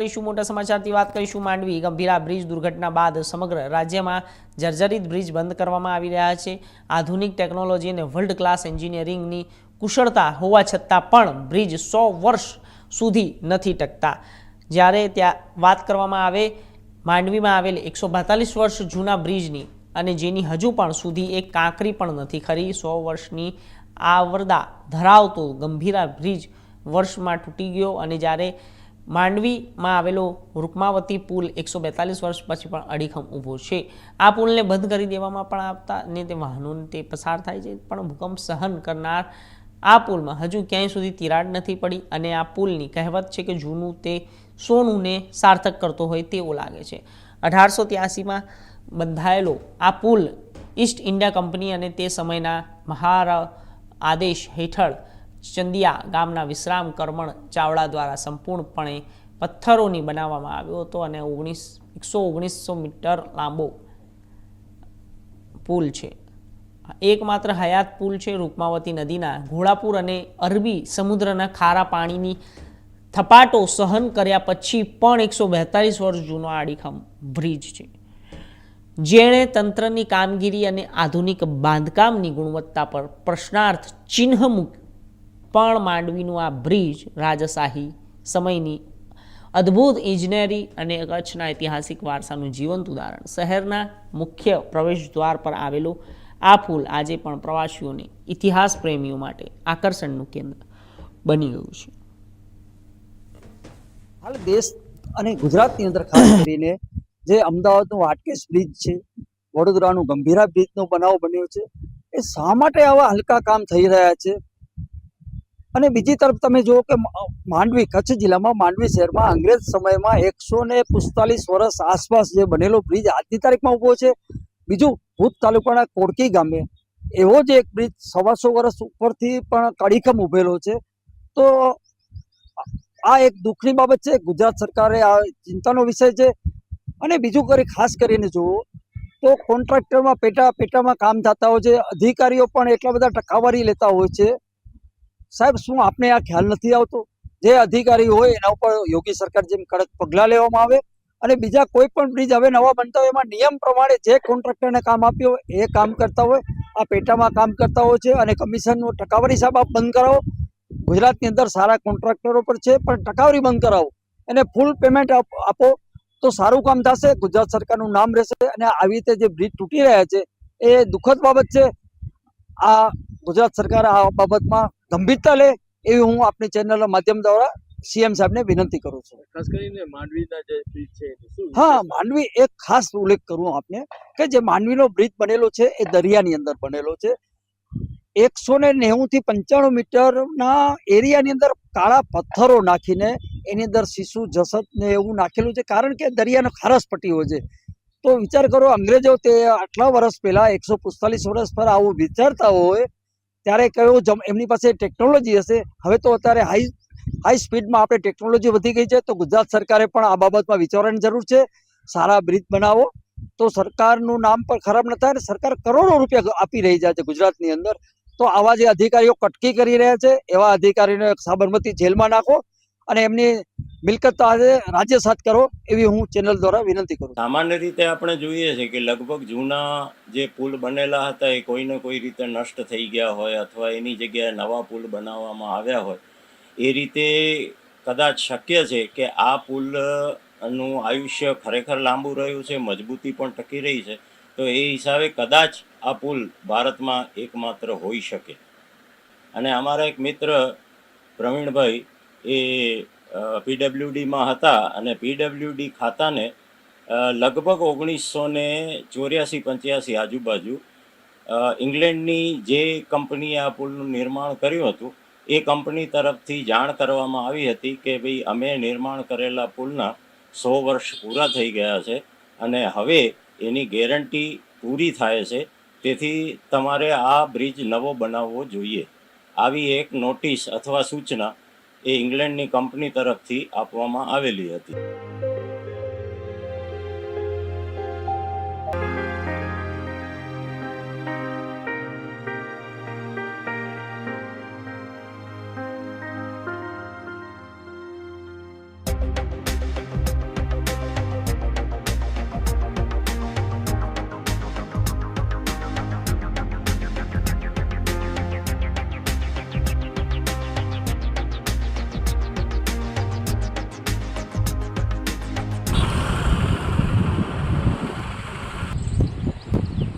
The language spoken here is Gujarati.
કરીશું મોટા સમાચારથી વાત કરીશું માંડવી ગંભીરા બ્રિજ દુર્ઘટના બાદ સમગ્ર રાજ્યમાં જર્જરિત બ્રિજ બંધ કરવામાં આવી રહ્યા છે। આધુનિક ટેકનોલોજી અને વર્લ્ડ ક્લાસ એન્જિનિયરિંગની કુશળતા હોવા છતાં પણ બ્રિજ 100 વર્ષ સુધી નથી ટકતા। જ્યારે ત્યાં વાત કરવામાં આવે માંડવીમાં આવેલ 142 વર્ષ જૂના બ્રિજની અને જેની હજુ પણ સુધી એક કાંકરી પણ નથી ખરી। 100 વર્ષની આવરદા ધરાવતો ગંભીરા બ્રિજ વર્ષમાં તૂટી ગયો અને જ્યારે માંડવીમાં આવેલો રૂકમાવતી પુલ 142 વર્ષ પછી પણ અડીખમ ઊભો છે। આ પુલને બંધ કરી દેવામાં પણ આવતા અને તે વાહનોને તે પસાર થાય છે, પણ ભૂકંપ સહન કરનાર આ પુલમાં હજુ ક્યાંય સુધી તિરાડ નથી પડી અને આ પુલની કહેવત છે કે જૂનું તે સોનુંને સાર્થક કરતો હોય તેવો લાગે છે। 1883માં બંધાયેલો આ પુલ ઈસ્ટ ઇન્ડિયા કંપની અને તે સમયના મહારા આદેશ હેઠળ ચંદિયા ગામના વિશ્રામ કરમણ ચાવડા દ્વારા સંપૂર્ણપણે પથ્થરોની બનાવવામાં આવ્યો હતો અને 119 મીટર લાંબો પુલ છે। એકમાત્ર હયાત પુલ છે। રૂકમાવતી નદીના ઘોડાપુર અને અરબી સમુદ્રના ખારા પાણીની થપાટો સહન કર્યા પછી પણ 142 વર્ષ જૂનો આડીખમ બ્રિજ છે, જેણે તંત્રની કામગીરી અને આધુનિક બાંધકામની ગુણવત્તા પર પ્રશ્નાર્થ ચિહ્ન મૂક્યું। પણ માંડવીનું આ બ્રિજ રાજાશાહી સમયની અદ્ભુત ઇજનેરી અને કચ્છના ઐતિહાસિક વારસાનું જીવંત ઉદાહરણ। શહેરના મુખ્ય પ્રવેશદ્વાર પર આવેલો આ પુલ આજે પણ પ્રવાસીઓને ઇતિહાસ પ્રેમીઓ માટે આકર્ષણનું કેન્દ્ર બની ગયું છે। હાલ દેશ અને ગુજરાતની અંદર ખાસ કરીને જે અમદાવાદનું હાટકેશ બ્રિજ છે, વડોદરાનું ગંભીરા બ્રિજનો બનાવ બન્યો છે, એ શા માટે આવા હલકા કામ થઈ રહ્યા છે? અને બીજી તરફ તમે જુઓ કે માંડવી કચ્છ જિલ્લામાં માંડવી શહેરમાં અંગ્રેજ સમયમાં 145 વર્ષ આસપાસ જે બનેલો બ્રિજ આજની તારીખમાં ઊભો છે। બીજું ભૂત તાલુકાના કોડકી ગામે એવો જ એક બ્રિજ 125 વર્ષ ઉપરથી પણ કડીખમ ઉભેલો છે। તો આ એક દુઃખની બાબત છે। ગુજરાત સરકારે આ ચિંતાનો વિષય છે। અને બીજું ખાસ કરીને જુઓ તો કોન્ટ્રાક્ટરમાં પેટામાં કામ થતા હોય છે, અધિકારીઓ પણ એટલા બધા ટકાવારી લેતા હોય છે। સાહેબ, શું આપને આ ખ્યાલ નથી આવતો? જે અધિકારી હોય એના ઉપર યોગી સરકાર જેમ કડક પગલાં લેવામાં આવે અને બીજા કોઈ પણ બ્રિજ હવે નવા બનતા હોય એમાં નિયમ પ્રમાણે જે કોન્ટ્રાક્ટરને કામ આપ્યું હોય એ કામ કરતા હોય, આ પેટામાં કામ કરતા હોય છે અને કમિશનનો ટકાવારી સાહેબ આપ બંધ કરાવો। ગુજરાતની અંદર સારા કોન્ટ્રાક્ટરો પર છે, પણ ટકાવારી બંધ કરાવો, એને ફૂલ પેમેન્ટ આપો તો સારું કામ થશે, ગુજરાત સરકારનું નામ રહેશે। અને આવી રીતે જે બ્રિજ તૂટી રહ્યા છે એ દુઃખદ બાબત છે। આ ગુજરાત સરકાર આ બાબતમાં ગંભીરતા લે એવી હું આપની ચેનલના માધ્યમ દ્વારા સીએમ સાહેબને વિનંતી કરું છું। ખાસ કરીને માંડવીના જે બ્રિજ છે, હા, માંડવી એક ખાસ ઉલ્લેખ કરું આપને કે જે માંડવીનો બ્રિજ બનેલો છે એ દરિયાની અંદર બનેલો છે। 190 થી 95 મીટરના એરિયાની અંદર કાળા પથ્થરો નાખીને એની અંદર શીશુ જસત ને એવું નાખેલું છે, કારણ કે દરિયાનો ખારસ પટ્ટી હોય છે। તો વિચાર કરો, અંગ્રેજો તે આટલા વર્ષ પહેલા 145 વર્ષ પર આવું વિચારતા હોય ત્યારે કયો એમની પાસે ટેકનોલોજી હશે? હવે તો અત્યારે હાઈ સ્પીડમાં આપણે ટેકનોલોજી વધી ગઈ છે, તો ગુજરાત સરકારે પણ આ બાબતમાં વિચારવાની જરૂર છે। સારા બ્રિજ બનાવો તો સરકારનું નામ પણ ખરાબ ન થાય। સરકાર કરોડો રૂપિયા આપી રહી છે ગુજરાતની અંદર, તો આવા જે અધિકારીઓ કટકી કરી રહ્યા છે એવા અધિકારીને સાબરમતી જેલમાં નાખો અને એમની મિલકત રાજ્યસાત કરો એવી હું ચેનલ દ્વારા વિનંતી કરું છું। સામાન્ય રીતે આપણે જોઈએ છે કે લગભગ જૂના જે પુલ બનેલા હતા એ કોઈને કોઈ રીતે નષ્ટ થઈ ગયા હોય અથવા એની જગ્યાએ નવા પુલ બનાવવામાં આવ્યા હોય, એ રીતે કદાચ શક્ય છે કે આ પુલનું આયુષ્ય ખરેખર લાંબુ રહ્યું છે, મજબૂતી પણ ટકી રહી છે। તો એ હિસાબે કદાચ આ પુલ ભારતમાં એકમાત્ર હોઈ શકે। અને અમારા એક મિત્ર પ્રવીણભાઈ એ પીડબ્લ્યુડીમાં હતા અને પીડબ્લ્યુડી ખાતાને લગભગ 1984-85 આજુબાજુ ઇંગ્લેન્ડની જે કંપનીએ આ પુલનું નિર્માણ કર્યું હતું એ કંપની તરફથી જાણ કરવામાં આવી હતી કે ભાઈ અમે નિર્માણ કરેલા પુલના 100 વર્ષ પૂરા થઈ ગયા છે અને હવે એની ગેરંટી પૂરી થાય છે, તેથી તમારે આ બ્રિજ નવો બનાવવો જોઈએ। આવી એક નોટિસ અથવા સૂચના એ ઇંગ્લેન્ડની કંપની તરફથી આપવામાં આવેલી હતી।